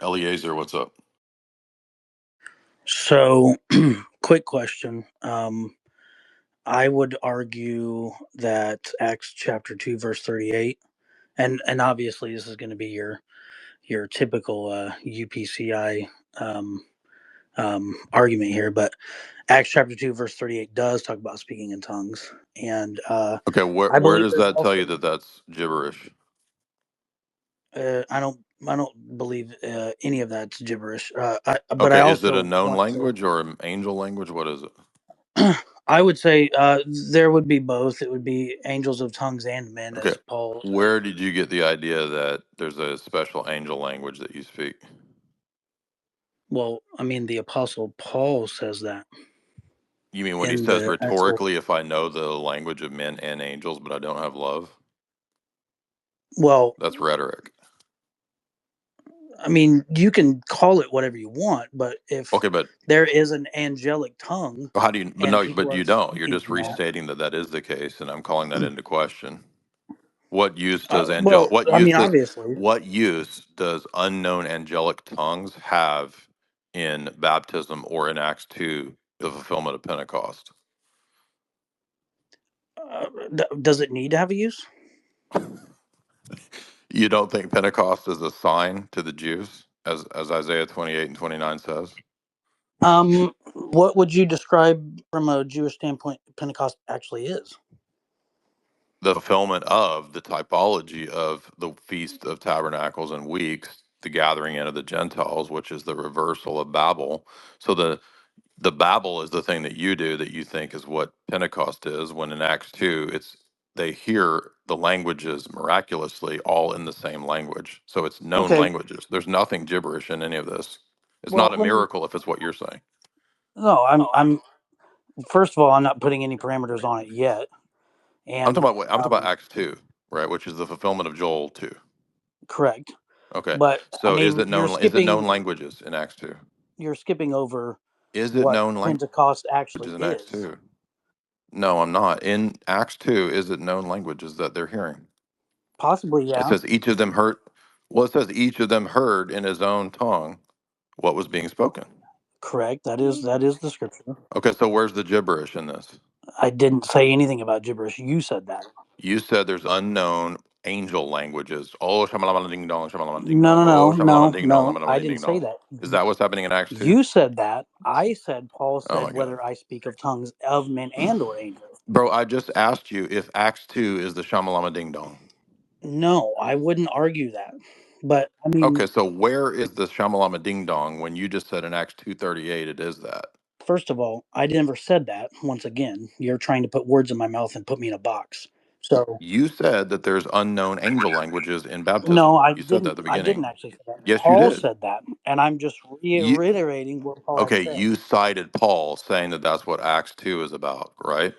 Eliezer, what's up? So, quick question. I would argue that Acts chapter 2, verse 38, and obviously this is going to be your typical UPCI um, argument here, but Acts chapter 2, verse 38 does talk about speaking in tongues, and Okay, where I where believe does there's that tell also you that that's gibberish? I don't believe any of that's gibberish. But I Okay, is it a also known want to. language or an angel language? What is it? I would say there would be both. It would be angels of tongues and men, Okay, as Paul said. where did you get the idea that there's a special angel language that you speak? Well, I mean, the Apostle Paul says that You mean when he in says the actual. rhetorically, if I know the language of men and angels, but I don't have love? Well, That's rhetoric. I mean, you can call it whatever you want, but if Okay, but there is an angelic tongue how do you? But and no, people but are you don't. You're speaking just in that, restating that that is the case, and I'm calling that into question. What use does well, what I use mean, does obviously, what use does unknown angelic tongues have in baptism or in Acts 2, the fulfillment of Pentecost? does it need to have a use? You don't think Pentecost is a sign to the Jews, as Isaiah 28 and 29 says? What would you describe from a Jewish standpoint Pentecost actually is? The fulfillment of the typology of the Feast of Tabernacles and Weeks, the gathering in of the Gentiles, which is the reversal of Babel. So the Babel is the thing that you do that you think is what Pentecost is, when in Acts 2, it's they hear the languages miraculously all in the same language. So it's known Okay, languages. There's nothing gibberish in any of this. It's well, not a let me. miracle if it's what you're saying. No, I'm. First of all, I'm not putting any parameters on it yet, and I'm talking about Acts 2, right, which is the fulfillment of Joel 2. correct. Okay. But I So mean, is it known languages in Acts 2? you're skipping over Is it what known Pentecost languages actually in Acts is. 2? No, I'm not. In Acts 2, is it known languages that they're hearing? Possibly, It yeah. says each of them heard. Well, it says each of them heard in his own tongue what was being spoken. Correct. That is the scripture. Okay, so where's the gibberish in this? I didn't say anything about gibberish. You said that. You said there's unknown angel languages. Oh, shamalama ding dong, shamalama ding No, dong. no, Oh, no, shamalama no, ding dong, no. I shamalama didn't ding say dong. that. Is that what's happening in Acts 2? You said that. I said Paul Oh said my God. whether I speak of tongues of men and or angels. Bro, I just asked you if Acts 2 is the shamalama ding dong. No, I wouldn't argue that. But I mean, Okay, so where is the shamalama ding dong when you just said in Acts 2:38 it is that? first of all, I never said that. Once again, you're trying to put words in my mouth and put me in a box. So You said that there's unknown angel languages in no, baptism. I You said that didn't. at the I didn't beginning. actually say that. Yes, you Paul did. said that, and I'm just You reiterating what Paul had okay, said. you cited Paul saying that that's what Acts 2 is about, right?